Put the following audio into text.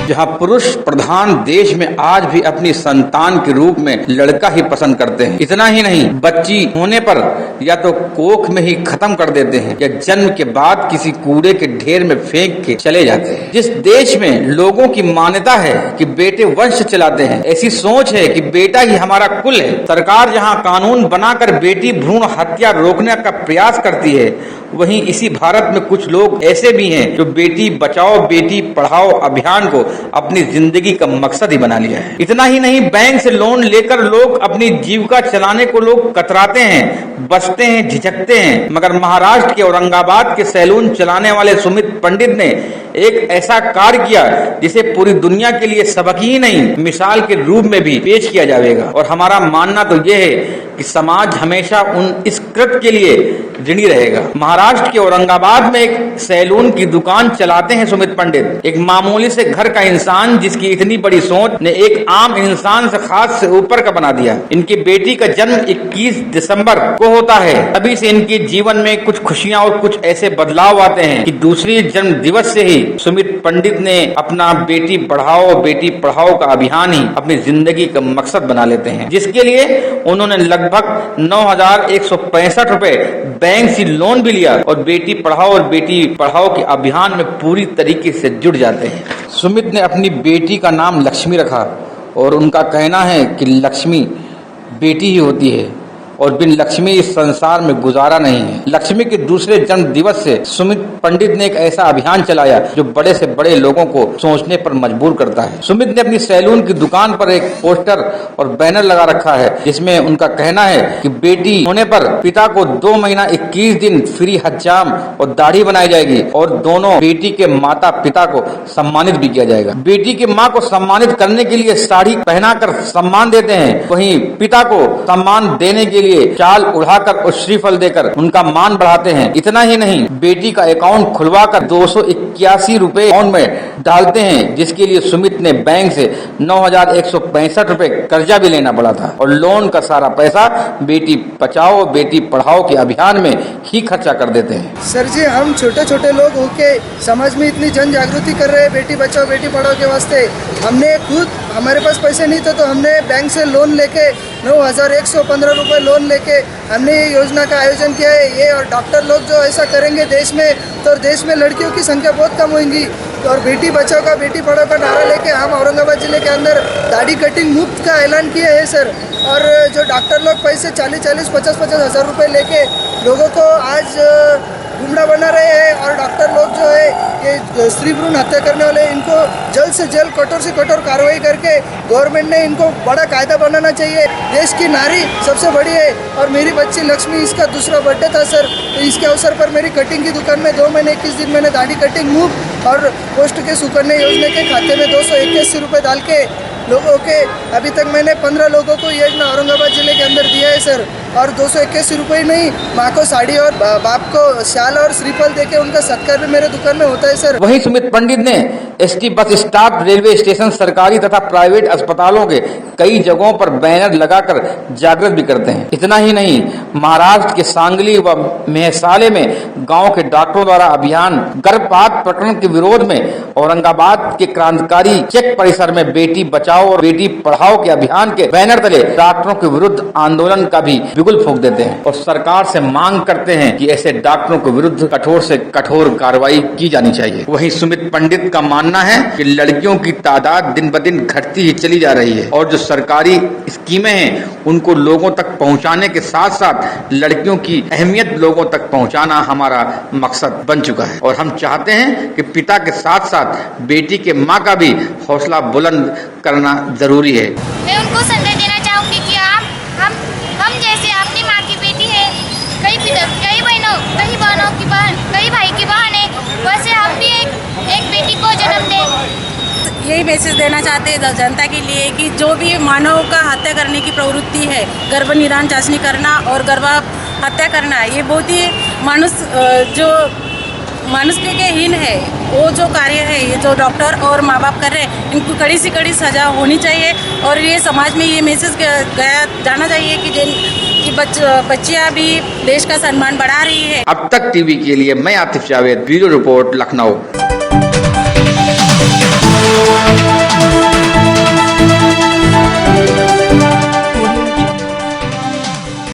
जहां पुरुष प्रधान देश में आज भी अपनी संतान के रूप में लड़का ही पसंद करते हैं। इतना ही नहीं, बच्ची होने पर या तो कोख में ही खत्म कर देते हैं या जन्म के बाद किसी कूड़े के ढेर में फेंक के चले जाते हैं। जिस देश में लोगों की मान्यता है कि बेटे वंश चलाते हैं, ऐसी सोच है कि बेटा ही हमारा कुल है, सरकार जहां कानून बनाकर बेटी भ्रूण हत्या रोकने का प्रयास करती है, वहीं इसी भारत में कुछ लोग ऐसे भी हैं जो बेटी बचाओ बेटी पढ़ाओ अभियान को अपनी जिंदगी का मकसद ही बना लिया है। इतना ही नहीं, बैंक से लोन लेकर लोग अपनी जीविका चलाने को लोग कतराते हैं, बचते हैं, झिझकते हैं। मगर महाराष्ट्र के औरंगाबाद के सैलून चलाने वाले सुमित पंडित ने एक ऐसा कार्य किया जिसे पूरी दुनिया के लिए सबक ही नहीं, मिसाल के रूप में भी पेश किया जाएगा। और हमारा मानना तो यह है कि समाज हमेशा इस कृत्य के लिए ऋणी रहेगा। महाराष्ट्र के औरंगाबाद में एक सैलून की दुकान चलाते हैं सुमित पंडित, एक मामूली से घर का इंसान जिसकी इतनी बड़ी सोच ने एक आम इंसान से खास से ऊपर का बना दिया। इनकी बेटी का जन्म 21 दिसंबर को होता है, तभी से इनके जीवन में कुछ खुशियां और कुछ ऐसे बदलाव आते हैं कि दूसरी जन्म दिवस से ही सुमित पंडित ने अपना बेटी पढ़ाओ का अभियान ही अपनी जिंदगी का मकसद बना लेते हैं, जिसके लिए उन्होंने लगभग 9,165 रुपए बैंक से लोन भी लिया और बेटी पढ़ाओ के अभियान में पूरी तरीके से जुड़ जाते हैं। सुमित ने अपनी बेटी का नाम लक्ष्मी रखा और उनका कहना है कि लक्ष्मी बेटी ही होती है और बिन लक्ष्मी इस संसार में गुजारा नहीं है। लक्ष्मी के दूसरे जन्म दिवस से सुमित पंडित ने एक ऐसा अभियान चलाया जो बड़े से बड़े लोगों को सोचने पर मजबूर करता है। सुमित ने अपनी सैलून की दुकान पर एक पोस्टर और बैनर लगा रखा है जिसमें उनका कहना है कि बेटी होने पर पिता को 2 महीना 21 दिन फ्री हज्जाम और दाढ़ी बनाई जाएगी और दोनों बेटी के माता पिता को सम्मानित भी किया जाएगा। बेटी की माँ को सम्मानित करने के लिए साड़ी पहनाकर सम्मान देते हैं, वहीं पिता को सम्मान देने के लिए चाल उड़ाकर और श्रीफल देकर उनका मान बढ़ाते हैं। इतना ही नहीं, बेटी का अकाउंट खुलवाकर 281 रुपए अकाउंट में डालते हैं, जिसके लिए सुमित ने बैंक से 9,165 रुपए कर्जा भी लेना पड़ा था और लोन का सारा पैसा बेटी बचाओ बेटी पढ़ाओ के अभियान में ही खर्चा कर देते हैं। सर जी, हम छोटे छोटे लोग होके समाज में इतनी जन जागृति कर रहे हैं बेटी बचाओ बेटी पढ़ाओ के वास्ते। हमने खुद, हमारे पास पैसे नहीं थे तो हमने बैंक से लोन लेके 9,115 रुपये लोन लेके हमने ये योजना का आयोजन किया है। ये और डॉक्टर लोग जो ऐसा करेंगे देश में, तो देश में लड़कियों की संख्या बहुत कम होगी। और बेटी बचाओ का बेटी पढ़ाओ का नारा लेके हम औरंगाबाद जिले के अंदर दाढ़ी कटिंग मुफ्त का ऐलान किया है सर। और जो डॉक्टर लोग पैसे 40-40, 50-50 हज़ार रुपये लेके लोगों को आज गुमराह बना रहे हैं और डॉक्टर लोग जो है ये स्त्री भ्रूण हत्या करने वाले, इनको जल्द से जल्द कठोर से कठोर कार्रवाई करके गवर्नमेंट ने इनको बड़ा कायदा बनाना चाहिए। देश की नारी सबसे बड़ी है और मेरी बच्ची लक्ष्मी, इसका दूसरा बर्थडे था सर, तो इसके अवसर पर मेरी कटिंग की दुकान में 2 महीने 21 दिन मैंने दाढ़ी कटिंग मुफ्त और पोस्ट के सुकन्या योजना के खाते में 281 रुपये डाल के लोगों के अभी तक मैंने 15 लोगों को योजना औरंगाबाद जिले के अंदर दिया है सर। और 281 रुपये नहीं, माँ को साड़ी और बाप को शाल और श्रीफल देके उनका सत्कार भी मेरे दुकान में होता है सर। वहीं सुमित पंडित ने ST bus stop, railway station, सरकारी तथा प्राइवेट अस्पतालों के कई जगहों पर बैनर लगाकर जागृत भी करते हैं। इतना ही नहीं, महाराष्ट्र के सांगली व मेहसाले में गांव के डॉक्टरों द्वारा अभियान गर्भपात प्रकरण के विरोध में औरंगाबाद के क्रांतिकारी चेक परिसर में बेटी बचाओ और बेटी पढ़ाओ के अभियान के बैनर तले डॉक्टरों के विरुद्ध आंदोलन का भी बिगुल फूंक देते हैं और सरकार से मांग करते हैं कि ऐसे डॉक्टरों के विरुद्ध कठोर से कठोर कार्रवाई की जानी चाहिए। वहीं सुमित पंडित का मानना है कि लड़कियों की तादाद दिन ब दिन घटती ही चली जा रही है और जो सरकारी स्कीमें हैं उनको लोगों तक पहुंचाने के साथ साथ लड़कियों की अहमियत लोगों तक पहुंचाना हमारा मकसद बन चुका है और हम चाहते हैं कि पिता के साथ साथ बेटी के माँ का भी हौसला बुलंद करना जरूरी है। मैं उनको संदेश देना चाहूँगी कि हम जैसे अपनी माँ की बेटी है, कई बहनों की बहन, कई भाई की बहन है, वैसे आप भी एक बेटी को जन्म दें। यही मैसेज देना चाहते हैं जनता के लिए कि जो भी मानव का हत्या करने की प्रवृत्ति है, गर्भ निदान चाशनी करना और गर्भ हत्या करना, ये बहुत ही मनुष्य के हीन है। वो जो कार्य है, ये जो डॉक्टर और माँ बाप कर रहे हैं, इनको कड़ी से कड़ी सजा होनी चाहिए और ये समाज में ये मैसेज गया जाना चाहिए कि बच्चियाँ भी देश का सम्मान बढ़ा रही है। अब तक टीवी के लिए मैं आतिफ जावेद, ब्यूरो रिपोर्ट, लखनऊ। है।